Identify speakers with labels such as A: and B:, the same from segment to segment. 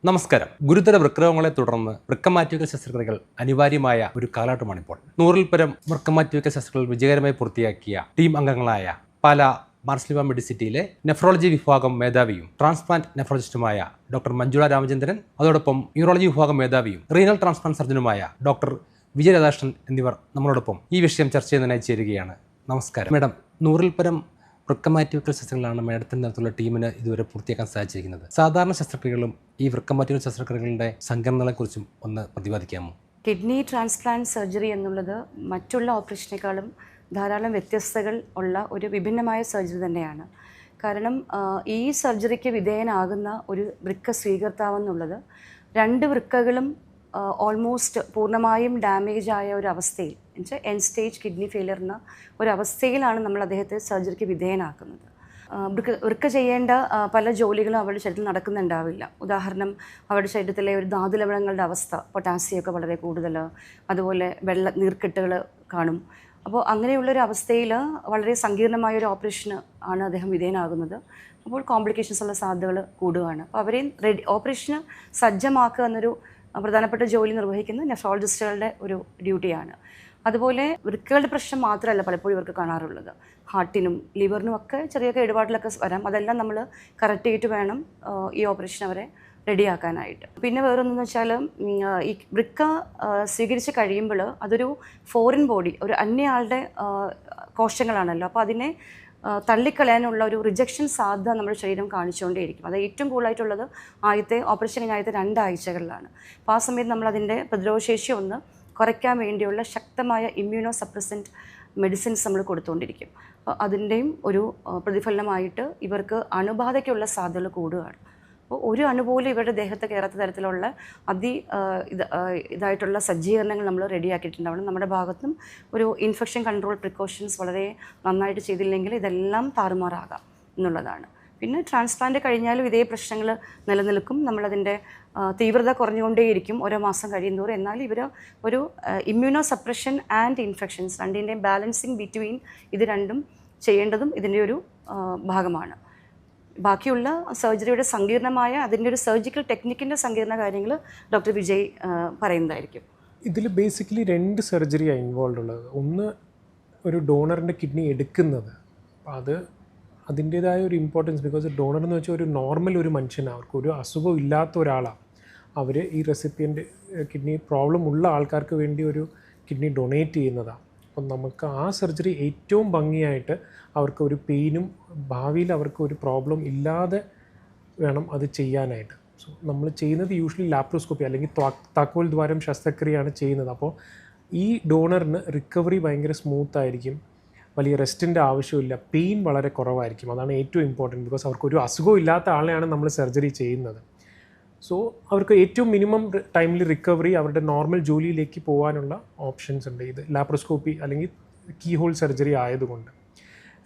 A: നമസ്കാരം. ഗുരുതര വൃക്കരോഗങ്ങളെ തുടർന്ന് വൃക്കമാറ്റിവെക്കൽ ശസ്ത്രക്രിയകൾ അനിവാര്യമായ ഒരു കാലഘട്ടമാണിപ്പോൾ. 100-ൽ പരം വൃക്കമാറ്റിവെക്കൽ ശസ്ത്രക്രിയകൾ വിജയകരമായി പൂർത്തിയാക്കിയ ടീം അംഗങ്ങളായ പാലാ മാർസ്ലിവ മെഡിസിറ്റിയിലെ നെഫ്രോളജി വിഭാഗം മേധാവിയും ട്രാൻസ്പ്ലാന്റ് നെഫ്രോളജിസ്റ്റുമായ ഡോക്ടർ മഞ്ജുള രാമചന്ദ്രൻ, അതോടൊപ്പം യൂറോളജി വിഭാഗം മേധാവിയും റീനൽ ട്രാൻസ്പ്ലാന്റ് സർജനുമായ ഡോക്ടർ വിജയരാധാകൃഷ്ണൻ എന്നിവർ നമ്മളോടൊപ്പം ഈ വിഷയം ചർച്ച ചെയ്യുന്നതിനായി ചേരുകയാണ്. നമസ്കാരം മേഡം. 100-ൽ പരം വൃക്കമാറ്റിവെക്കൽ ശസ്ത്രക്രിയകളാണ് മേഡത്തിൻ്റെ നേതൃത്വത്തിലുള്ള ടീമിന് ഇതുവരെ പൂർത്തിയാക്കാൻ സാധിച്ചിരിക്കുന്നത്. സാധാരണ ശസ്ത്രക്രിയകളും ഈ വൃക്കമാറ്റിവെക്കൽ ശസ്ത്രക്രിയകളുടെ സങ്കീർണതകളെക്കുറിച്ചും ഒന്ന് പ്രതിപാദിക്കാമോ?
B: കിഡ്നി ട്രാൻസ്പ്ലാന്റ് സർജറി എന്നുള്ളത് മറ്റുള്ള ഓപ്പറേഷനേക്കാളും ധാരാളം വ്യത്യസ്തകൾ ഉള്ള ഒരു വിഭിന്നമായ സർജറി തന്നെയാണ്. കാരണം ഈ സർജറിക്ക് വിധേയനാകുന്ന ഒരു വൃക്ക സ്വീകർത്താവെന്നുള്ളത് 2 വൃക്കകളും ഓൾമോസ്റ്റ് പൂർണ്ണമായും ഡാമേജ് ആയ ഒരു അവസ്ഥയിൽ, എന്നുവെച്ചാൽ എൻഡ് സ്റ്റേജ് കിഡ്നി ഫെയിലിയർ എന്ന ഒരവസ്ഥയിലാണ് നമ്മൾ അദ്ദേഹത്തെ സർജറിക്ക് വിധേയനാക്കുന്നത്. വൃക്ക ചെയ്യേണ്ട പല ജോലികളും അവരുടെ ശരീരത്തിൽ നടക്കുന്നുണ്ടാവില്ല. ഉദാഹരണം, അവരുടെ ശരീരത്തിലെ ഒരു ധാതുലവണങ്ങളുടെ അവസ്ഥ, പൊട്ടാസ്യമൊക്കെ വളരെ കൂടുതൽ, അതുപോലെ നീർക്കെട്ടുകൾ കാണും. അപ്പോൾ അങ്ങനെയുള്ളൊരു അവസ്ഥയിൽ വളരെ സങ്കീർണമായൊരു ഓപ്പറേഷന് ആണ് അദ്ദേഹം വിധേയനാകുന്നത്. അപ്പോൾ കോംപ്ലിക്കേഷൻസ് ഉള്ള സാധ്യതകൾ കൂടുകയാണ്. അപ്പോൾ അവരെയും ഓപ്പറേഷന് സജ്ജമാക്കുക എന്നൊരു പ്രധാനപ്പെട്ട ജോലി നിർവഹിക്കുന്ന നെഫ്രോളജിസ്റ്റുകളുടെ ഒരു ഡ്യൂട്ടിയാണ്. അതുപോലെ വൃക്കകളുടെ പ്രശ്നം മാത്രമല്ല പലപ്പോഴും ഇവർക്ക് കാണാറുള്ളത്, ഹാർട്ടിനും ലിവറിനും ഒക്കെ ചെറിയ കേടുപാടിലൊക്കെ വരാം. അതെല്ലാം നമ്മൾ കറക്റ്റ് ചെയ്തിട്ട് വേണം ഈ ഓപ്പറേഷൻ അവരെ റെഡിയാക്കാനായിട്ട്. പിന്നെ വേറൊന്നെന്ന് വെച്ചാൽ, ഈ വൃക്ക സ്വീകരിച്ച് കഴിയുമ്പോൾ അതൊരു ഫോറിൻ ബോഡി, ഒരു അന്യയാളുടെ കോശങ്ങളാണല്ലോ. അപ്പോൾ അതിനെ തള്ളിക്കളയാനുള്ള ഒരു റിജക്ഷൻ സാധ്യത നമ്മുടെ ശരീരം കാണിച്ചുകൊണ്ടേയിരിക്കും. അത് ഏറ്റവും കൂടുതലായിട്ടുള്ളത് ഓപ്പറേഷൻ കഴിഞ്ഞ ആദ്യത്തെ 2 ആഴ്ചകളിലാണ്. അപ്പോൾ ആ സമയത്ത് നമ്മളതിൻ്റെ പ്രതിരോധശേഷി ഒന്ന് കുറയ്ക്കാൻ വേണ്ടിയുള്ള ശക്തമായ ഇമ്മ്യൂണോ സപ്രസൻറ്റ് മെഡിസിൻസ് നമ്മൾ കൊടുത്തുകൊണ്ടിരിക്കും. അപ്പോൾ അതിൻ്റെയും ഒരു പ്രതിഫലനമായിട്ട് ഇവർക്ക് അണുബാധയ്ക്കുള്ള സാധ്യതകൾ കൂടുകയാണ്. അപ്പോൾ ഒരു അണുപോലും ഇവരുടെ ദേഹത്ത് കയറാത്ത തരത്തിലുള്ള ഇതായിട്ടുള്ള സജ്ജീകരണങ്ങൾ നമ്മൾ റെഡിയാക്കിയിട്ടുണ്ടാവണം. നമ്മുടെ ഭാഗത്തും ഒരു ഇൻഫെക്ഷൻ കൺട്രോൾ പ്രിക്കോഷൻസ് വളരെ നന്നായിട്ട് ചെയ്തില്ലെങ്കിൽ ഇതെല്ലാം താറുമാറാകാം എന്നുള്ളതാണ്. പിന്നെ ട്രാൻസ്പ്ലാന്റ് കഴിഞ്ഞാലും ഇതേ പ്രശ്നങ്ങൾ നിലനിൽക്കും. നമ്മളതിൻ്റെ തീവ്രത കുറഞ്ഞുകൊണ്ടേയിരിക്കും ഓരോ മാസം കഴിയുന്നതോറും. എന്നാൽ ഇവർ ഒരു ഇമ്മ്യൂണോ സപ്രഷൻ ആൻഡ് ഇൻഫെക്ഷൻസ് രണ്ടിൻ്റെയും ബാലൻസിങ് ബിറ്റ്വീൻ ഇത് രണ്ടും ചെയ്യേണ്ടതും ഇതിൻ്റെ ഒരു ഭാഗമാണ്. ബാക്കിയുള്ള സർജറിയുടെ സങ്കീർണമായ അതിൻ്റെ ഒരു സർജിക്കൽ ടെക്നിക്കിൻ്റെ സങ്കീർണ കാര്യങ്ങൾ ഡോക്ടർ വിജയ് പറയുന്നതായിരിക്കും.
C: ഇതിൽ ബേസിക്കലി 2 സർജറിയാണ് ഇൻവോൾവ് ഉള്ളത്. ഒന്ന്, ഒരു ഡോണറിൻ്റെ കിഡ്നി എടുക്കുന്നത്. അപ്പോൾ അതിൻ്റേതായ ഒരു ഇമ്പോർട്ടൻസ്, ബിക്കോസ് ഡോണർ എന്ന് വെച്ചാൽ ഒരു നോർമൽ ഒരു മനുഷ്യനാണ്, അവർക്ക് ഒരു അസുഖം ഇല്ലാത്ത ഒരാളാണ്. അവർ ഈ റെസിപ്പിയൻ്റ് കിഡ്നി പ്രോബ്ലം ഉള്ള ആൾക്കാർക്ക് വേണ്ടി ഒരു കിഡ്നി ഡൊണേറ്റ് ചെയ്യുന്നതാണ്. അപ്പം നമുക്ക് ആ സർജറി ഏറ്റവും ഭംഗിയായിട്ട് അവർക്ക് ഒരു പെയിനും ഭാവിയിൽ അവർക്ക് ഒരു പ്രോബ്ലം ഇല്ലാതെ വേണം അത് ചെയ്യാനായിട്ട്. സോ നമ്മൾ ചെയ്യുന്നത് യൂഷ്വലി ലാപ്രോസ്കോപ്പി അല്ലെങ്കിൽ താക്കോൽ ദ്വാരം ശസ്ത്രക്രിയയാണ് ചെയ്യുന്നത്. അപ്പോൾ ഈ ഡോണറിന് റിക്കവറി ഭയങ്കര സ്മൂത്തായിരിക്കും, വലിയ റെസ്റ്റിൻ്റെ ആവശ്യമില്ല, പെയിൻ വളരെ കുറവായിരിക്കും. അതാണ് ഏറ്റവും ഇമ്പോർട്ടൻറ്റ്, ബിക്കോസ് അവർക്കൊരു അസുഖം ഇല്ലാത്ത ആളെയാണ് നമ്മൾ സർജറി ചെയ്യുന്നത്. സോ അവർക്ക് ഏറ്റവും മിനിമം ടൈമിൽ റിക്കവറി, അവരുടെ നോർമൽ ജോലിയിലേക്ക് പോകാനുള്ള ഓപ്ഷൻസ് ഉണ്ട് ഇത് ലാപ്രോസ്കോപ്പി അല്ലെങ്കിൽ കീ ഹോൾ സർജറി ആയതുകൊണ്ട്.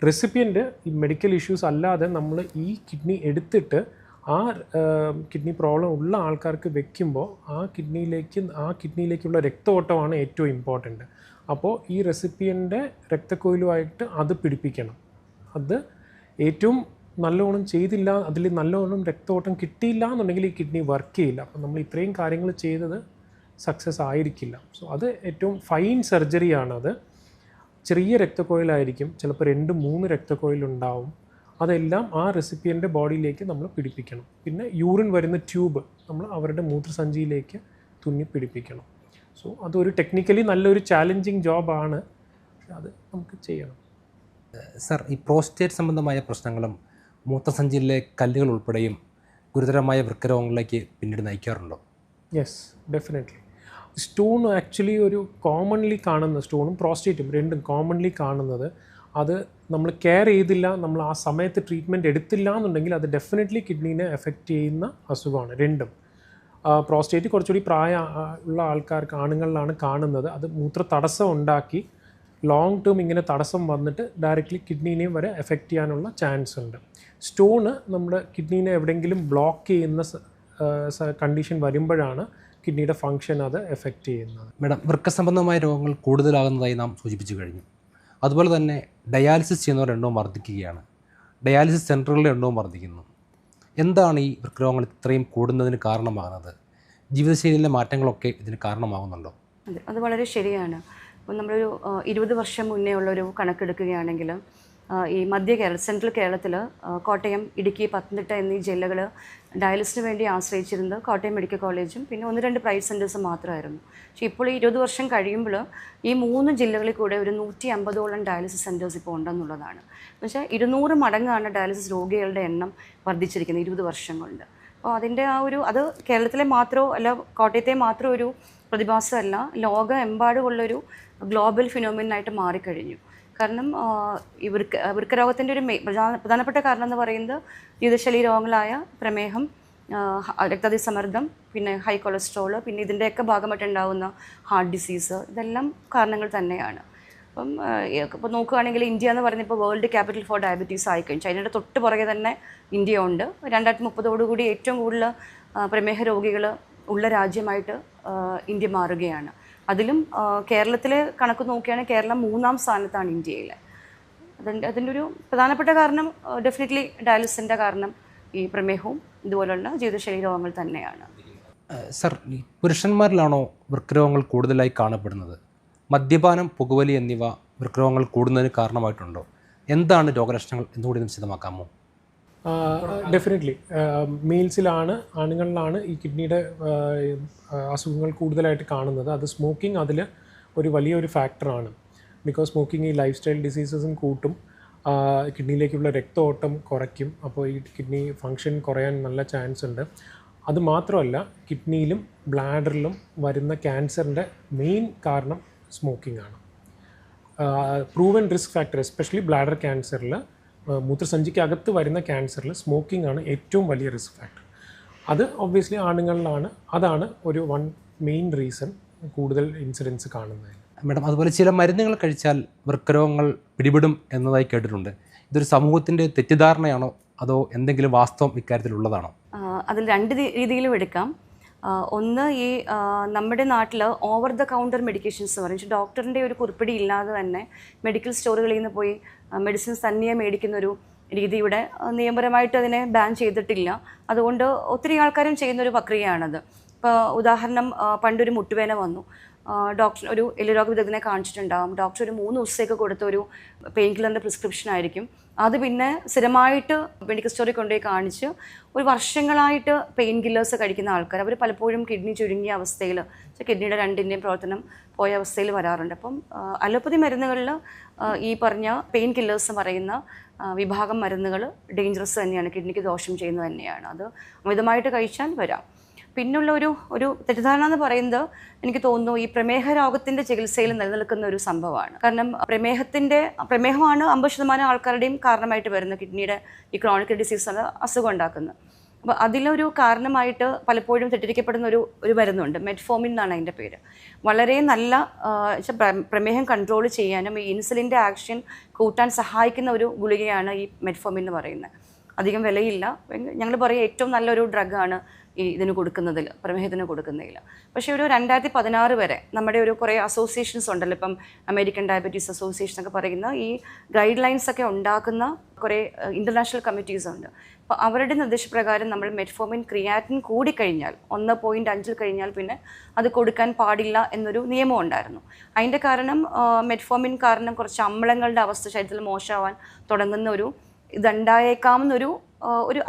C: റെസിപ്പിയൻ്റ് ഈ മെഡിക്കൽ ഇഷ്യൂസ് അല്ലാതെ നമ്മൾ ഈ കിഡ്നി എടുത്തിട്ട് ആ കിഡ്നി പ്രോബ്ലം ഉള്ള ആൾക്കാർക്ക് വെക്കുമ്പോൾ ആ കിഡ്നിയിലേക്കുള്ള രക്തഓട്ടമാണ് ഏറ്റവും ഇമ്പോർട്ടൻറ്റ്. അപ്പോൾ ഈ റെസിപ്പിയൻ്റെ രക്തക്കൊയിലുമായിട്ട് അത് പിടിപ്പിക്കണം. അത് ഏറ്റവും നല്ലോണം ചെയ്തില്ല, അതിൽ നല്ലോണം രക്തഓട്ടം കിട്ടിയില്ല എന്നുണ്ടെങ്കിൽ ഈ കിഡ്നി വർക്ക് ചെയ്യില്ല. അപ്പോൾ നമ്മൾ ഇത്രയും കാര്യങ്ങൾ ചെയ്തത് സക്സസ് ആയിരിക്കില്ല. സോ അത് ഏറ്റവും ഫൈൻ സർജറിയാണത്. ചെറിയ രക്തക്കൊയിലായിരിക്കും, ചിലപ്പോൾ 2-3 രക്തക്കൊയിലുണ്ടാവും. അതെല്ലാം ആ റെസിപ്പിയൻ്റെ ബോഡിയിലേക്ക് നമ്മൾ പിടിപ്പിക്കണം. പിന്നെ യൂറിൻ വരുന്ന ട്യൂബ് നമ്മൾ അവരുടെ മൂത്രസഞ്ചിയിലേക്ക് തുന്നി പിടിപ്പിക്കണം. സോ അതൊരു ടെക്നിക്കലി നല്ലൊരു ചാലഞ്ചിങ് ജോബാണ്, പക്ഷെ അത് നമുക്ക് ചെയ്യണം.
A: സർ, ഈ പ്രോസ്റ്റേറ്റ് സംബന്ധമായ പ്രശ്നങ്ങളും മൂത്രസഞ്ചിയിലെ കല്ലുകൾ ഉൾപ്പെടെയും ഗുരുതരമായ വൃക്കരോഗങ്ങളിലേക്ക് പിന്നീട് നയിക്കാറുണ്ടോ?
C: Yes, definitely. സ്റ്റോൺ ആക്ച്വലി ഒരു കോമൺലി കാണുന്ന, സ്റ്റോണും പ്രോസ്റ്റേറ്റും രണ്ടും കോമൺലി കാണുന്നത്, അത് നമ്മൾ കെയർ ചെയ്തില്ല, നമ്മൾ ആ സമയത്ത് ട്രീറ്റ്മെൻറ്റ് എടുത്തില്ല എന്നുണ്ടെങ്കിൽ അത് ഡെഫിനറ്റ്ലി കിഡ്നീനെ എഫക്റ്റ് ചെയ്യുന്ന അസുഖമാണ് രണ്ടും. പ്രോസ്റ്റേറ്റ് കുറച്ചുകൂടി ഉള്ള ആൾക്കാർക്ക്, ആണുങ്ങളിലാണ് കാണുന്നത്. അത് മൂത്ര തടസ്സം ഉണ്ടാക്കി ലോങ് ടേം ഇങ്ങനെ തടസ്സം വന്നിട്ട് ഡയറക്റ്റ്ലി കിഡ്നീനെയും വരെ എഫക്റ്റ് ചെയ്യാനുള്ള ചാൻസ് ഉണ്ട്. സ്റ്റോണ് നമ്മുടെ കിഡ്നീനെ എവിടെയെങ്കിലും ബ്ലോക്ക് ചെയ്യുന്ന കണ്ടീഷൻ വരുമ്പോഴാണ് കിഡ്നിയുടെ ഫങ്ഷൻ അത് എഫക്റ്റ് ചെയ്യുന്നത്.
A: മേഡം, വൃക്ക സംബന്ധമായ രോഗങ്ങൾ കൂടുതലാകുന്നതായി നാം സൂചിപ്പിച്ചു കഴിഞ്ഞു. അതുപോലെ തന്നെ ഡയാലിസിസ് ചെയ്യുന്നവരുടെ എണ്ണവും വർദ്ധിക്കുകയാണ്. ഡയാലിസിസ് സെൻറ്ററുകളുടെ എണ്ണവും വർദ്ധിക്കുന്നു. എന്താണ് ഈ വൃക്കരോഗങ്ങൾ ഇത്രയും കൂടുന്നതിന് കാരണമാകുന്നത്? ജീവിതശൈലിയിലെ മാറ്റങ്ങളൊക്കെ ഇതിന് കാരണമാകുന്നുണ്ടോ?
B: അതെ, അത് വളരെ ശരിയാണ്. അപ്പോൾ നമ്മളൊരു 20 വർഷം മുന്നേ ഉള്ളൊരു കണക്കെടുക്കുകയാണെങ്കിൽ ഈ മധ്യ കേരള സെൻട്രൽ കേരളത്തിൽ കോട്ടയം, ഇടുക്കി, പത്തനംതിട്ട എന്നീ ജില്ലകൾ ഡയാലിസിന് വേണ്ടി ആശ്രയിച്ചിരുന്നത് കോട്ടയം മെഡിക്കൽ കോളേജും പിന്നെ 1-2 പ്രൈവറ്റ് സെൻറ്റേഴ്സും മാത്രമായിരുന്നു. പക്ഷേ ഇപ്പോൾ ഈ 20 വർഷം കഴിയുമ്പോൾ ഈ 3 ജില്ലകളിൽ കൂടെ ഒരു 150ഓളം ഡയാലിസിസ് സെൻറ്റേഴ്സ് ഇപ്പോൾ ഉണ്ടെന്നുള്ളതാണ്. എന്നുവെച്ചാൽ 200 മടങ്ങാണ് ഡയാലിസിസ് രോഗികളുടെ എണ്ണം വർദ്ധിച്ചിരിക്കുന്നത് 20 വർഷം കൊണ്ട്. അപ്പോൾ അതിൻ്റെ അത് കേരളത്തിലെ മാത്രമോ അല്ല കോട്ടയത്തെ മാത്രം ഒരു പ്രതിഭാസമല്ല, ലോകമെമ്പാടുമുള്ളൊരു ഗ്ലോബൽ ഫിനോമിനായിട്ട് മാറിക്കഴിഞ്ഞു. കാരണം വൃക്കരോഗത്തിൻ്റെ ഒരു പ്രധാനപ്പെട്ട കാരണം എന്ന് പറയുന്നത് ജീവിതശൈലി രോഗങ്ങളായ പ്രമേഹം, രക്താതിസമ്മർദ്ദം, പിന്നെ ഹൈ കൊളസ്ട്രോൾ, പിന്നെ ഇതിൻ്റെയൊക്കെ ഭാഗമായിട്ടുണ്ടാകുന്ന ഹാർട്ട് ഡിസീസ്, ഇതെല്ലാം കാരണങ്ങൾ തന്നെയാണ്. ഇപ്പോൾ നോക്കുകയാണെങ്കിൽ ഇന്ത്യ എന്ന് പറയുന്നത് ഇപ്പോൾ വേൾഡ് ക്യാപിറ്റൽ ഫോർ ഡയബറ്റീസ് ആയിക്കഴിഞ്ഞു. ചൈനയുടെ തൊട്ട് പുറകെ തന്നെ ഇന്ത്യ ഉണ്ട്. 2030 ഏറ്റവും കൂടുതൽ പ്രമേഹ രോഗികൾ ഉള്ള രാജ്യമായിട്ട് ഇന്ത്യ മാറുകയാണ്. അതിലും കേരളത്തിലെ കണക്ക് നോക്കുകയാണെങ്കിൽ കേരളം 3-ാം സ്ഥാനത്താണ് ഇന്ത്യയിൽ. അതിൻ്റെ ഒരു പ്രധാനപ്പെട്ട കാരണം ഡെഫിനറ്റ്ലി ഡയാലിസിൻ്റെ കാരണം ഈ പ്രമേഹവും ഇതുപോലുള്ള ജീവിതശൈലി രോഗങ്ങൾ തന്നെയാണ്.
A: സർ, ഈ പുരുഷന്മാരിലാണോ വൃക്കരോഗങ്ങൾ കൂടുതലായി കാണപ്പെടുന്നത്? മദ്യപാനം, പുകവലി എന്നിവ വൃക്കരോഗങ്ങൾ കൂടുന്നതിന് കാരണമായിട്ടുണ്ടോ? എന്താണ് രോഗലക്ഷണങ്ങൾ എന്നുകൂടി വിശദമാക്കാമോ?
C: ഡെഫിനറ്റ്ലി മെയിൽസിലാണ്, ആണുങ്ങളിലാണ് ഈ കിഡ്നിയുടെ അസുഖങ്ങൾ കൂടുതലായിട്ട് കാണുന്നത്. അത് സ്മോക്കിംഗ് അതിൽ ഒരു വലിയൊരു ഫാക്ടറാണ്. ബിക്കോസ് സ്മോക്കിംഗ് ഈ ലൈഫ് സ്റ്റൈൽ ഡിസീസസും കൂട്ടും, കിഡ്നിയിലേക്കുള്ള രക്തഓട്ടം കുറയ്ക്കും. അപ്പോൾ ഈ കിഡ്നി ഫങ്ഷൻ കുറയാൻ നല്ല ചാൻസ് ഉണ്ട്. അതുമാത്രമല്ല, കിഡ്നിയിലും ബ്ലാഡറിലും വരുന്ന ക്യാൻസറിൻ്റെ മെയിൻ കാരണം സ്മോക്കിംഗ് ആണ്. Proven risk factor, especially bladder ക്യാൻസറിൽ, മൂത്രസഞ്ചിക്കകത്ത് വരുന്ന ക്യാൻസറിൽ സ്മോക്കിംഗ് ആണ് ഏറ്റവും വലിയ റിസ്ക് ഫാക്ടർ. അത് ഒബ്വിയസ്ലി ആണുങ്ങളിലാണ്. അതാണ് ഒരു മെയിൻ റീസൺ കൂടുതൽ ഇൻസിഡൻസ് കാണുന്നത്.
A: മാഡം, അതുപോലെ ചില മരുന്നുകൾ കഴിച്ചാൽ വൃക്കരോഗങ്ങൾ പിടിപെടും എന്നതായി കേട്ടിട്ടുണ്ട്. ഇതൊരു സമൂഹത്തിൻ്റെ തെറ്റിദ്ധാരണയാണോ അതോ എന്തെങ്കിലും വാസ്തവം ഇക്കാര്യത്തിലുള്ളതാണോ?
B: അതിൽ 2 രീതിയിലും എടുക്കാം. ഒന്ന്, ഈ നമ്മുടെ നാട്ടിൽ ഓവർ ദ കൗണ്ടർ മെഡിക്കേഷൻസ് എന്ന് പറയും. ഡോക്ടറിൻ്റെ ഒരു കുറിപ്പടി ഇല്ലാതെ തന്നെ മെഡിക്കൽ സ്റ്റോറുകളിൽ നിന്ന് പോയി മെഡിസിൻസ് തന്നെ മേടിക്കുന്നൊരു രീതി ഇവിടെ നിയമപരമായിട്ട് അതിനെ ബാൻ ചെയ്തിട്ടില്ല. അതുകൊണ്ട് ഒത്തിരി ആൾക്കാരും ചെയ്യുന്നൊരു പ്രക്രിയയാണത്. ഇപ്പോൾ ഉദാഹരണം, പണ്ടൊരു മുട്ടുവേന വന്നു, ഡോക്ടർ ഒരു എല്ലുരോഗ വിദഗ്ധനെ കാണിച്ചിട്ടുണ്ടാകും. ഡോക്ടർ ഒരു 3 ദിവസത്തേക്ക് കൊടുത്ത ഒരു പെയിൻ കില്ലറിൻ്റെ പ്രിസ്ക്രിപ്ഷൻ ആയിരിക്കും. അത് പിന്നെ സ്ഥിരമായിട്ട് മെഡിക്കൽ സ്റ്റോറിൽ കൊണ്ടുപോയി കാണിച്ച് ഒരു വർഷങ്ങളായിട്ട് പെയിൻ കില്ലേഴ്സ് കഴിക്കുന്ന ആൾക്കാർ അവർ പലപ്പോഴും കിഡ്നി ചുരുങ്ങിയ അവസ്ഥയിൽ, കിഡ്നിയുടെ 2ൻ്റെയും പ്രവർത്തനം പോയ അവസ്ഥയിൽ വരാറുണ്ട്. അപ്പം അലോപ്പതി മരുന്നുകളിൽ ഈ പറഞ്ഞ പെയിൻ കില്ലേഴ്സ് പറയുന്ന വിഭാഗം മരുന്നുകൾ ഡേഞ്ചറസ് തന്നെയാണ്, കിഡ്നിക്ക് ദോഷം ചെയ്യുന്നത് തന്നെയാണ്. അത് അമിതമായിട്ട് കഴിച്ചാൽ വരാം. പിന്നുള്ള ഒരു തെറ്റിദ്ധാരണ എന്ന് പറയുന്നത് എനിക്ക് തോന്നുന്നു ഈ പ്രമേഹ രോഗത്തിൻ്റെ ചികിത്സയിൽ നിലനിൽക്കുന്ന ഒരു സംഭവമാണ്. കാരണം പ്രമേഹമാണ് 50% ആൾക്കാരുടെയും കാരണമായിട്ട് വരുന്ന കിഡ്നിയുടെ ഈ ക്രോണിക് ഡിസീസ് അസുഖം ഉണ്ടാക്കുന്നത്. അപ്പോൾ അതിലൊരു കാരണമായിട്ട് പലപ്പോഴും തെറ്റിദ്ധരിക്കപ്പെടുന്ന ഒരു മരുന്നുണ്ട്, മെറ്റ്ഫോമിൻ എന്നാണ് അതിൻ്റെ പേര്. വളരെ നല്ല പ്രമേഹം കൺട്രോൾ ചെയ്യാനും ഈ ഇൻസുലിൻ്റെ ആക്ഷൻ കൂട്ടാൻ സഹായിക്കുന്ന ഒരു ഗുളികയാണ് ഈ മെറ്റ്ഫോമിൻ എന്ന് പറയുന്നത്. അധികം വിലയില്ല, ഞങ്ങൾ പറയുക ഏറ്റവും നല്ലൊരു ഡ്രഗാണ് ഈ ഇതിന് കൊടുക്കുന്നതിൽ, പ്രമേഹത്തിന് കൊടുക്കുന്നതിൽ. പക്ഷേ ഒരു 2016 വരെ നമ്മുടെ ഒരു കുറേ അസോസിയേഷൻസ് ഉണ്ടല്ലോ, ഇപ്പം അമേരിക്കൻ ഡയബറ്റീസ് അസോസിയേഷൻ ഒക്കെ പറയുന്ന ഈ ഗൈഡ് ലൈൻസ് ഒക്കെ ഉണ്ടാക്കുന്ന കുറേ ഇൻ്റർനാഷണൽ കമ്മിറ്റീസ് ഉണ്ട്. അപ്പോൾ അവരുടെ നിർദ്ദേശപ്രകാരം നമ്മൾ മെറ്റ്ഫോമിൻ, ക്രിയാറ്റിൻ കൂടിക്കഴിഞ്ഞാൽ 1.5 കഴിഞ്ഞാൽ പിന്നെ അത് കൊടുക്കാൻ പാടില്ല എന്നൊരു നിയമം ഉണ്ടായിരുന്നു. അതിൻ്റെ കാരണം മെറ്റ്ഫോമിൻ കാരണം കുറച്ച് അമ്ലങ്ങളുടെ അവസ്ഥ ശരീരത്തിൽ മോശമാവാൻ തുടങ്ങുന്ന ഇതുണ്ടായേക്കാമെന്നൊരു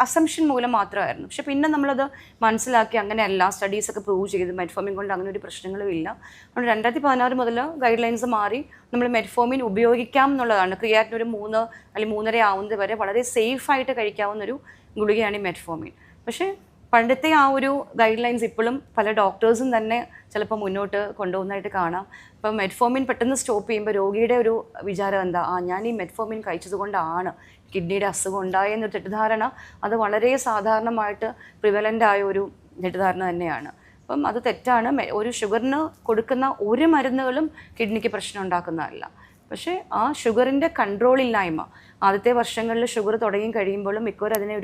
B: അസംഷൻ മൂലം മാത്രമായിരുന്നു. പക്ഷെ പിന്നെ നമ്മളത് മനസ്സിലാക്കി അങ്ങനെയല്ല, സ്റ്റഡീസൊക്കെ പ്രൂവ് ചെയ്ത് മെറ്റ്ഫോമിൻ കൊണ്ട് അങ്ങനെ ഒരു പ്രശ്നങ്ങളും ഇല്ല. അതുകൊണ്ട് 2016 മുതൽ ഗൈഡ് ലൈൻസ് മാറി നമ്മൾ മെറ്റ്ഫോമിൻ ഉപയോഗിക്കാം എന്നുള്ളതാണ്. ക്രിയാറ്റിൻ ഒരു 3 അല്ലെങ്കിൽ 3.5 ആവുന്നത് വരെ വളരെ സേഫായിട്ട് കഴിക്കാവുന്നൊരു ഗുളികയാണ് ഈ മെറ്റ്ഫോമിൻ. പക്ഷേ പണ്ടത്തെ ആ ഒരു ഗൈഡ് ലൈൻസ് ഇപ്പോഴും പല ഡോക്ടേഴ്സും തന്നെ ചിലപ്പോൾ മുന്നോട്ട് കൊണ്ടുപോകുന്നതായിട്ട് കാണാം. ഇപ്പം മെറ്റ്ഫോമിൻ പെട്ടെന്ന് സ്റ്റോപ്പ് ചെയ്യുമ്പോൾ രോഗിയുടെ ഒരു വിചാരം എന്താ, ഞാൻ ഈ മെറ്റ്ഫോമിൻ കഴിച്ചത് കൊണ്ടാണ് കിഡ്നിയുടെ അസുഖം ഉണ്ടായെന്നൊരു തെറ്റിദ്ധാരണ, അത് വളരെ സാധാരണമായിട്ട് പ്രിവലൻ്റ് ആയ ഒരു തെറ്റിദ്ധാരണ തന്നെയാണ്. അപ്പം അത് തെറ്റാണ്. ഒരു ഷുഗറിന് കൊടുക്കുന്ന ഒരു മരുന്നുകളും കിഡ്നിക്ക് പ്രശ്നം ഉണ്ടാക്കുന്നതല്ല. പക്ഷേ ആ ഷുഗറിൻ്റെ കൺട്രോളില്ലായ്മ, ആദ്യത്തെ വർഷങ്ങളിൽ ഷുഗർ തുടങ്ങി കഴിയുമ്പോഴും മിക്കവരും അതിനെ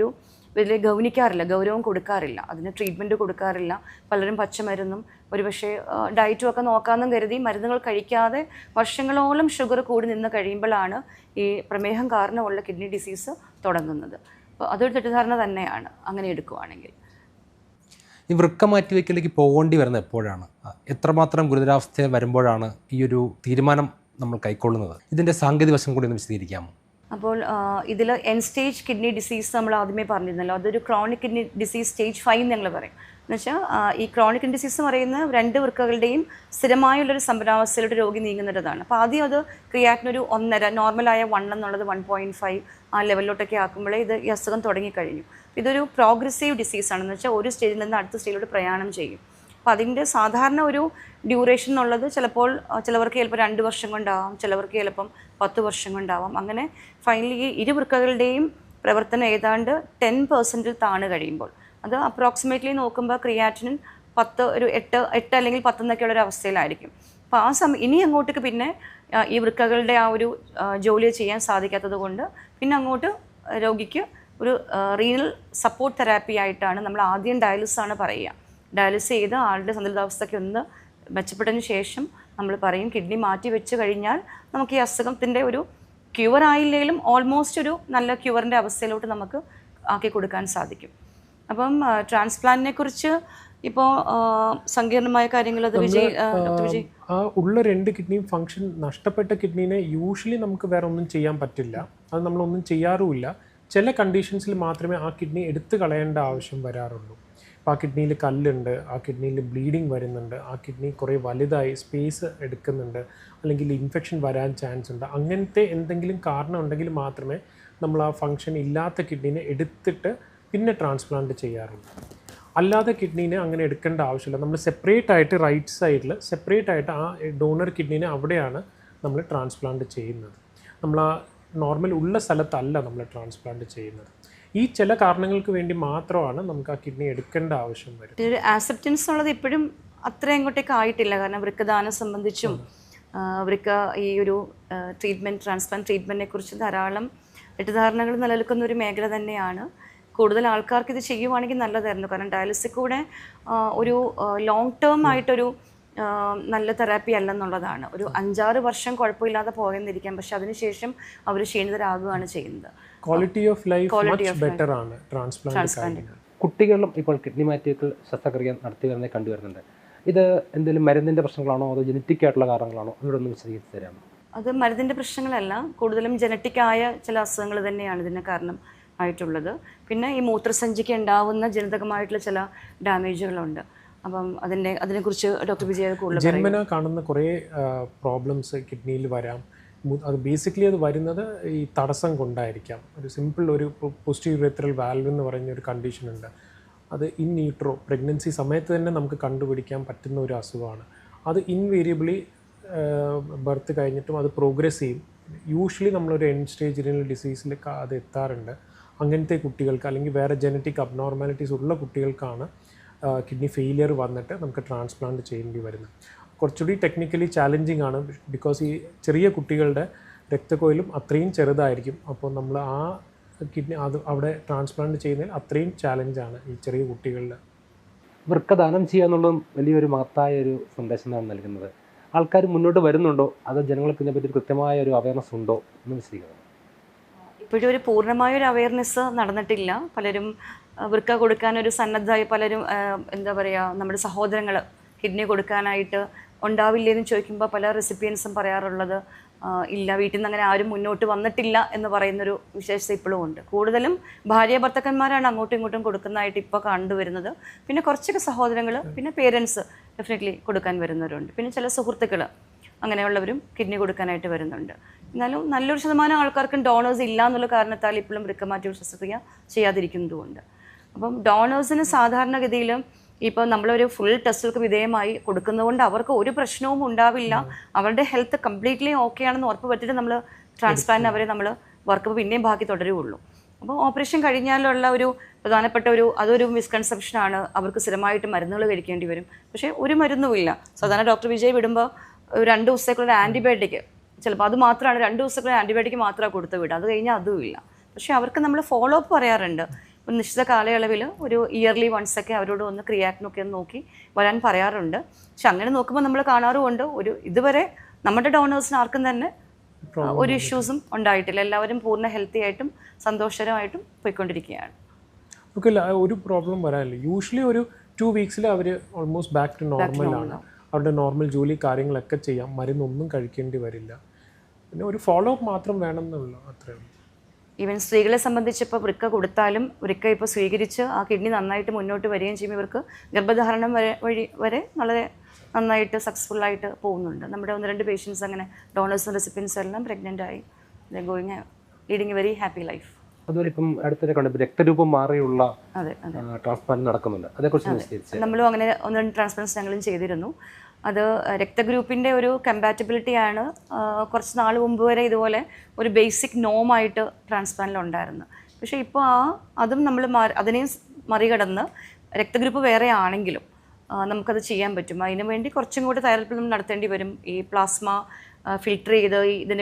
B: വലിയ ഗൗരവം കൊടുക്കാറില്ല, അതിന് ട്രീറ്റ്മെൻറ്റ് കൊടുക്കാറില്ല. പലരും പച്ചമരുന്നും ഒരുപക്ഷെ ഡയറ്റും ഒക്കെ നോക്കാമെന്നും കരുതി മരുന്നുകൾ കഴിക്കാതെ വർഷങ്ങളോളം ഷുഗർ കൂടി നിന്ന് കഴിയുമ്പോഴാണ് ഈ പ്രമേഹം കാരണമുള്ള കിഡ്നി ഡിസീസ് തുടങ്ങുന്നത്. അപ്പോൾ അതൊരു തെറ്റിദ്ധാരണ തന്നെയാണ് അങ്ങനെ എടുക്കുവാണെങ്കിൽ.
A: ഈ വൃക്ക മാറ്റിവെക്കലേക്ക് പോകേണ്ടി വരുന്നത് എപ്പോഴാണ്, എത്രമാത്രം ഗുരുതരാവസ്ഥ വരുമ്പോഴാണ് ഈ ഒരു തീരുമാനം നമ്മൾ കൈക്കൊള്ളുന്നത്? ഇതിൻ്റെ സാങ്കേതിക വശം കൂടി ഒന്ന് വിശദീകരിക്കാമോ?
B: അപ്പോൾ ഇതിൽ എൻ സ്റ്റേജ് കിഡ്നി ഡിസീസ് നമ്മൾ ആദ്യമേ പറഞ്ഞിരുന്നല്ലോ, അതൊരു ക്രോണിക് കിഡ്നി ഡിസീസ് സ്റ്റേജ് 5 ഞങ്ങൾ പറയും. എന്നുവെച്ചാൽ ഈ ക്രോണിക് കിഡ്നി ഡിസീസ് എന്ന് പറയുന്നത് 2 വൃക്കകളുടെയും സ്ഥിരമായുള്ളൊരു സമ്പന്നാവസ്ഥയിലോട്ട് രോഗി നീങ്ങുന്നതാണ്. അപ്പോൾ ആദ്യം അത് ക്രിയാറ്റിനൊരു 1.5, നോർമലായ 1 എന്നുള്ളത് 1.5 ആ ലെവലിലോട്ടൊക്കെ ആക്കുമ്പോഴേ ഈ അസുഖം തുടങ്ങിക്കഴിഞ്ഞു. ഇതൊരു പ്രോഗ്രസീവ് ഡിസീസാണെന്ന് വെച്ചാൽ ഒരു സ്റ്റേജിൽ നിന്ന് അടുത്ത സ്റ്റേജിലോട്ട് പ്രയാണം ചെയ്യും. അപ്പോൾ അതിൻ്റെ സാധാരണ ഒരു ഡ്യൂറേഷൻ എന്നുള്ളത് ചിലപ്പോൾ ചിലവർക്ക് ചിലപ്പോൾ 2 വർഷം കൊണ്ടാവാം, ചിലവർക്ക് ചിലപ്പം 10 വർഷം കൊണ്ടാവാം. അങ്ങനെ ഫൈനലി ഈ ഇരുവൃക്കകളുടെയും പ്രവർത്തനം ഏതാണ്ട് 10% താണു കഴിയുമ്പോൾ, അത് അപ്രോക്സിമേറ്റ്ലി നോക്കുമ്പോൾ ക്രിയാറ്റിനിൻ 10, ഒരു 8 അല്ലെങ്കിൽ 10 എന്നൊക്കെയുള്ള ഒരു അവസ്ഥയിലായിരിക്കും. അപ്പോൾ ആ ഇനി അങ്ങോട്ടേക്ക് പിന്നെ ഈ വൃക്കകളുടെ ആ ഒരു ജോലി ചെയ്യാൻ സാധിക്കാത്തത് കൊണ്ട് പിന്നെ അങ്ങോട്ട് രോഗിക്ക് ഒരു റീനൽ സപ്പോർട്ട് തെറാപ്പി ആയിട്ടാണ് നമ്മൾ ആദ്യം ഡയാലിസിസാണ് പറയുക. ഡയാലിസിസ് ചെയ്ത് ആളുടെ സന്തുലിതാവസ്ഥയ്ക്ക് ഒന്ന് മെച്ചപ്പെട്ടതിന് ശേഷം നമ്മൾ പറയും കിഡ്നി മാറ്റി വെച്ച് കഴിഞ്ഞാൽ നമുക്ക് ഈ അസുഖത്തിൻ്റെ ഒരു ക്യൂർ ആയില്ലെങ്കിലും ഓൾമോസ്റ്റ് ഒരു നല്ല ക്യൂറിൻ്റെ അവസ്ഥയിലോട്ട് നമുക്ക് ആക്കി കൊടുക്കാൻ സാധിക്കും. അപ്പം ട്രാൻസ്പ്ലാന്റിനെ കുറിച്ച് ഇപ്പോൾ സങ്കീർണമായ കാര്യങ്ങൾ അത് ഡോക്ടർ വിജയ്,
C: ആ ഉള്ള 2 കിഡ്നിയും ഫങ്ഷൻ നഷ്ടപ്പെട്ട കിഡ്നീനെ യൂഷ്വലി നമുക്ക് വേറെ ഒന്നും ചെയ്യാൻ പറ്റില്ല, അത് നമ്മളൊന്നും ചെയ്യാറുമില്ല. ചില കണ്ടീഷൻസിൽ മാത്രമേ ആ കിഡ്നി എടുത്തു കളയേണ്ട ആവശ്യം വരാറുള്ളൂ. അപ്പോൾ ആ കിഡ്നിയിൽ കല്ലുണ്ട്, ആ കിഡ്നിയിൽ ബ്ലീഡിങ് വരുന്നുണ്ട്, ആ കിഡ്നി കുറേ വലുതായി സ്പേസ് എടുക്കുന്നുണ്ട്, അല്ലെങ്കിൽ ഇൻഫെക്ഷൻ വരാൻ ചാൻസ് ഉണ്ട്, അങ്ങനത്തെ എന്തെങ്കിലും കാരണം ഉണ്ടെങ്കിൽ മാത്രമേ നമ്മൾ ആ ഫങ്ഷൻ ഇല്ലാത്ത കിഡ്നീനെ എടുത്തിട്ട് പിന്നെ ട്രാൻസ്പ്ലാന്റ് ചെയ്യാറുള്ളൂ. അല്ലാതെ കിഡ്നീനെ അങ്ങനെ എടുക്കേണ്ട ആവശ്യമില്ല. നമ്മൾ സെപ്പറേറ്റ് ആയിട്ട് റൈറ്റ് സൈഡിൽ സെപ്പറേറ്റ് ആയിട്ട് ആ ഡോണർ കിഡ്നീനെ അവിടെയാണ് നമ്മൾ ട്രാൻസ്പ്ലാന്റ് ചെയ്യുന്നത്. നമ്മൾ ആ നോർമൽ ഉള്ള സ്ഥലത്തല്ല നമ്മൾ ട്രാൻസ്പ്ലാന്റ് ചെയ്യുന്നത്. ഈ ചില കാരണങ്ങൾക്ക് വേണ്ടി മാത്രമാണ് നമുക്ക് ആ കിഡ്നി എടുക്കേണ്ട ആവശ്യം വരും.
B: ഒരു ആക്സെപ്റ്റൻസ് ഉള്ളത് ഇപ്പോഴും അത്ര അങ്ങോട്ടേക്ക് ആയിട്ടില്ല. കാരണം വൃക്കദാനം സംബന്ധിച്ചും വൃക്ക ഈ ഒരു ട്രീറ്റ്മെൻറ്റ്, ട്രാൻസ്പ്ലാന്റ് ട്രീറ്റ്മെൻറ്റിനെ കുറിച്ച് ധാരാളം തെറ്റിദ്ധാരണകൾ നിലനിൽക്കുന്ന ഒരു മേഖല തന്നെയാണ്. കൂടുതൽ ആൾക്കാർക്ക് ഇത് ചെയ്യുവാണെങ്കിൽ നല്ലതായിരുന്നു. കാരണം ഡയാലിസിസ് കൂടെ ഒരു ലോങ് ടേം ആയിട്ടൊരു നല്ല തെറാപ്പി അല്ലെന്നുള്ളതാണ്. ഒരു 5-6 വർഷം കുഴപ്പമില്ലാതെ പോയെന്നിരിക്കാം, പക്ഷെ അതിനുശേഷം അവർ ക്ഷീണിതരാകുകയാണ് ചെയ്യുന്നത്.
C: ക്വാളിറ്റി ഓഫ് ലൈഫ് ബെറ്റർ ആണ് ട്രാൻസ്പ്ലാന്റ്.
A: കുട്ടികളിലും ഇപ്പോൾ കിഡ്നി മാറ്റിവെക്കൽ ശസ്ത്രക്രിയ നടത്തി വരുന്നത് കണ്ടുവരുന്നുണ്ട്. ഇത് എന്തെങ്കിലും മരുന്നിൻ്റെ പ്രശ്നങ്ങളാണോ അതോ ജനറ്റിക് ആയിട്ടുള്ള കാരണങ്ങളാണോ? അതിനോടൊന്ന് വിശദീകരിച്ച് തരാമോ?
B: അത് മരുന്നിൻ്റെ പ്രശ്നങ്ങളല്ല, കൂടുതലും ജനറ്റിക്കായ ചില അസുഖങ്ങൾ തന്നെയാണ് ഇതിന് കാരണം ആയിട്ടുള്ളത്. പിന്നെ ഈ മൂത്രസഞ്ചിക്ക് ഉണ്ടാവുന്ന ജനിതകമായിട്ടുള്ള ചില ഡാമേജുകളുണ്ട്. അപ്പം അതിനെക്കുറിച്ച് ഡോക്ടർ വിജയ കൂടുതൽ
C: ജന്മന കാണുന്ന കുറേ പ്രോബ്ലംസ് കിഡ്നിയിൽ വരാം. അത് ബേസിക്കലി അത് വരുന്നത് ഈ തടസ്സം കൊണ്ടായിരിക്കാം. ഒരു സിമ്പിൾ ഒരു പോസ്റ്റീരിയറൽ വാൽവ് എന്ന് പറയുന്ന ഒരു കണ്ടീഷൻ ഉണ്ട്. അത് ഇൻ യൂട്രോ പ്രഗ്നൻസി സമയത്ത് തന്നെ നമുക്ക് കണ്ടുപിടിക്കാൻ പറ്റുന്ന ഒരു അസുഖമാണ്. അത് ഇൻവേരിയബിളി ബർത്ത് കഴിഞ്ഞിട്ടും അത് പ്രോഗ്രസ് ചെയ്യും. യൂഷ്വലി നമ്മളൊരു എൻഡ് സ്റ്റേജ് റിനൽ ഡിസീസിലേക്ക് അത് എത്താറുണ്ട്. അങ്ങനത്തെ കുട്ടികൾക്ക് അല്ലെങ്കിൽ വേറെ ജനറ്റിക് അബ്നോർമാലിറ്റീസ് ഉള്ള കുട്ടികൾക്കാണ് കിഡ്നി ഫെയിലിയർ വന്നിട്ട് നമുക്ക് ട്രാൻസ്പ്ലാന്റ് ചെയ്യേണ്ടി വരുന്നത്. കുറച്ചുകൂടി ടെക്നിക്കലി ചാലഞ്ചിങ് ആണ്. ബിക്കോസ് ഈ ചെറിയ കുട്ടികളുടെ രക്തക്കൊയിലും അത്രയും ചെറുതായിരിക്കും. അപ്പോൾ നമ്മൾ ആ കിഡ്നി അത് അവിടെ ട്രാൻസ്പ്ലാന്റ് ചെയ്യുന്നതിൽ അത്രയും ചാലഞ്ചാണ് ഈ ചെറിയ കുട്ടികളുടെ.
A: വൃക്കദാനം ചെയ്യുക എന്നുള്ളതും വലിയൊരു മഹത്തായ ഒരു സന്ദേശമാണ് നൽകുന്നത്. ആൾക്കാർ മുന്നോട്ട് വരുന്നുണ്ടോ അതോ ജനങ്ങൾക്ക് ഇതിനെപ്പറ്റി കൃത്യമായ ഒരു അവയർനെസ് ഉണ്ടോ എന്ന് വിശദീകരിക്കണം.
B: ഇപ്പോഴും ഒരു പൂർണ്ണമായൊരു അവയർനെസ് നടന്നിട്ടില്ല. പലരും വൃക്ക കൊടുക്കാനൊരു സന്നദ്ധമായി പലരും എന്താ പറയുക, നമ്മുടെ സഹോദരങ്ങൾ കിഡ്നി കൊടുക്കാനായിട്ട് ഉണ്ടാവില്ലേന്ന് ചോദിക്കുമ്പോൾ പല റെസിപ്പിയൻസും പറയാറുള്ളത് ഇല്ല, വീട്ടിൽ നിന്ന് അങ്ങനെ ആരും മുന്നോട്ട് വന്നിട്ടില്ല എന്ന് പറയുന്നൊരു വിശേഷത ഇപ്പോഴും ഉണ്ട്. കൂടുതലും ഭാര്യ ഭർത്താക്കന്മാരാണ് അങ്ങോട്ടും ഇങ്ങോട്ടും കൊടുക്കുന്നതായിട്ട് ഇപ്പോൾ കണ്ടുവരുന്നത്. പിന്നെ കുറച്ചൊക്കെ സഹോദരങ്ങൾ, പിന്നെ പേരൻസ് ഡെഫിനറ്റ്ലി കൊടുക്കാൻ വരുന്നവരുണ്ട്. പിന്നെ ചില സുഹൃത്തുക്കൾ അങ്ങനെയുള്ളവരും കിഡ്നി കൊടുക്കാനായിട്ട് വരുന്നുണ്ട്. എന്നാലും നല്ലൊരു ശതമാനം ആൾക്കാർക്കും ഡോണേഴ്സ് ഇല്ല എന്നുള്ള കാരണത്താൽ ഇപ്പോഴും വൃക്കമാറ്റിവെക്കൽ ശസ്ത്രക്രിയ ചെയ്യാതിരിക്കുന്നതുകൊണ്ട്. അപ്പം ഡോണേഴ്സിന് സാധാരണഗതിയിൽ ഇപ്പോൾ നമ്മളൊരു ഫുൾ ടെസ്റ്റുകൾക്ക് വിധേയമായി കൊടുക്കുന്നതുകൊണ്ട് അവർക്ക് ഒരു പ്രശ്നവും ഉണ്ടാവില്ല. അവരുടെ ഹെൽത്ത് കംപ്ലീറ്റ്ലി ഓക്കെ ആണെന്ന് ഉറപ്പ് പറ്റിയിട്ട് നമ്മൾ ട്രാൻസ്പ്ലാന്റ് അവരെ നമ്മൾ വർക്ക് പിന്നെയും ബാക്കി തുടരുകയുള്ളൂ. അപ്പോൾ ഓപ്പറേഷൻ കഴിഞ്ഞാലുള്ള ഒരു പ്രധാനപ്പെട്ട അതൊരു മിസ്കൺസെപ്ഷനാണ്. അവർക്ക് സ്ഥിരമായിട്ട് മരുന്നുകൾ കഴിക്കേണ്ടി വരും. പക്ഷേ ഒരു മരുന്നുമില്ല. സാധാരണ ഡോക്ടർ വിജയ് വിടുമ്പോൾ 2 ദിവസത്തേക്കുള്ള ആൻറ്റിബയോട്ടിക്, ചിലപ്പോൾ അത് മാത്രമാണ് 2 ദിവസത്തേക്കുള്ള ആൻറ്റിബയോട്ടിക് മാത്രമാണ് കൊടുത്ത് വിടുക. അത് കഴിഞ്ഞാൽ അതുമില്ല. പക്ഷേ അവർക്ക് നമ്മൾ ഫോളോ അപ്പ് പറയാറുണ്ട്. ഒരു നിശ്ചിത കാലയളവിൽ ഒരു ഇയർലി വൺസൊക്കെ അവരോട് ഒന്ന് ക്രിയാറ്റിനൊക്കെ ഒന്ന് നോക്കി വരാൻ പറയാറുണ്ട്. പക്ഷെ അങ്ങനെ നോക്കുമ്പോൾ നമ്മൾ കാണാറുമുണ്ട് ഇതുവരെ നമ്മുടെ ഡോണേഴ്സിന് ആർക്കും തന്നെ ഒരു ഇഷ്യൂസും ഉണ്ടായിട്ടില്ല. എല്ലാവരും പൂർണ്ണ ഹെൽത്തി ആയിട്ടും സന്തോഷകരമായിട്ടും പോയിക്കൊണ്ടിരിക്കുകയാണ്.
C: നമുക്ക് ഒരു പ്രോബ്ലം വരാനില്ല. യൂഷ്വലി ഒരു 2 വീക്സിൽ അവർ ഓൾമോസ്റ്റ് ബാക്ക് ടു നോർമലാണ്. അവരുടെ നോർമൽ ജോലി കാര്യങ്ങളൊക്കെ ചെയ്യാം, മരുന്നൊന്നും കഴിക്കേണ്ടി വരില്ല. പിന്നെ ഒരു ഫോളോ അപ്പ് മാത്രം വേണമെന്നുള്ളൂ, അത്രേ ഉള്ളൂ.
B: ഈവൻ സ്ത്രീകളെ സംബന്ധിച്ച് ഇപ്പോൾ വൃക്ക കൊടുത്താലും വൃക്ക ഇപ്പോൾ സ്വീകരിച്ച് ആ കിഡ്നി നന്നായിട്ട് മുന്നോട്ട് വരികയും ചെയ്യുമ്പോൾ ഇവർക്ക് ഗർഭധാരണം വരെ വളരെ നന്നായിട്ട് സക്സസ്ഫുള്ളായിട്ട് പോകുന്നുണ്ട്. നമ്മുടെ 1-2 പേഷ്യൻസ് അങ്ങനെ ഡോണേഴ്സും റെസിപ്പിയൻസും എല്ലാം പ്രഗ്നൻ്റ് ആയി going leading A very happy life.
A: അതുപോലെ ഇപ്പം അടുത്തിടെ കണ്ടു രക്തരൂപം മാറിയുള്ള ട്രാൻസ്പ്ലാന്റ് നടക്കുന്നുണ്ട്, അതേക്കുറിച്ച്
B: നമ്മളും അങ്ങനെ 1-2 ട്രാൻസ്പ്ലാന്റ്സ് ഞങ്ങളും ചെയ്തിരുന്നു. അത് രക്തഗ്രൂപ്പിൻ്റെ ഒരു കമ്പാറ്റബിലിറ്റിയാണ്. കുറച്ച് നാൾ മുമ്പ് വരെ ഇതുപോലെ ഒരു ബേസിക് നോമായിട്ട് ട്രാൻസ്പ്ലാന്റിലുണ്ടായിരുന്നു. പക്ഷേ ഇപ്പോൾ അതും നമ്മൾ അതിനെയും മറികടന്ന് രക്തഗ്രൂപ്പ് വേറെ ആണെങ്കിലും നമുക്കത് ചെയ്യാൻ പറ്റും. അതിനു വേണ്ടി കുറച്ചും കൂടി തയ്യാറെടുപ്പ് നമ്മൾ നടത്തേണ്ടി വരും. ഈ പ്ലാസ്മ ഫിൽട്ടർ ചെയ്ത്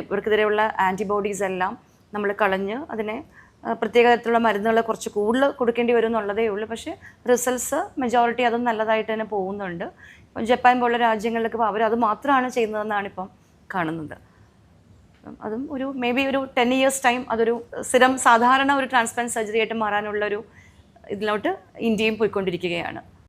B: ഇവർക്കെതിരെയുള്ള ആൻറ്റിബോഡീസ് എല്ലാം നമ്മൾ കളഞ്ഞ് അതിനെ പ്രത്യേക തരത്തിലുള്ള മരുന്നുകൾ കുറച്ച് കൂടുതൽ കൊടുക്കേണ്ടി വരും എന്നുള്ളതേ ഉള്ളൂ. പക്ഷേ റിസൾട്ട്സ് മെജോറിറ്റി അതും നല്ലതായിട്ട് തന്നെ പോകുന്നുണ്ട്. ഇപ്പം ജപ്പാൻ പോലുള്ള രാജ്യങ്ങളിലൊക്കെ ഇപ്പോൾ അവരത് മാത്രമാണ് ചെയ്യുന്നതെന്നാണ് ഇപ്പം കാണുന്നത്. അതും ഒരു മേ ബി ഒരു 10 years ടൈം അതൊരു സ്ഥിരം സാധാരണ ഒരു ട്രാൻസ്പ്ലാന്റ് സർജറി ആയിട്ട് മാറാനുള്ളൊരു ഇതിലോട്ട് ഇന്ത്യയും പോയിക്കൊണ്ടിരിക്കുകയാണ്.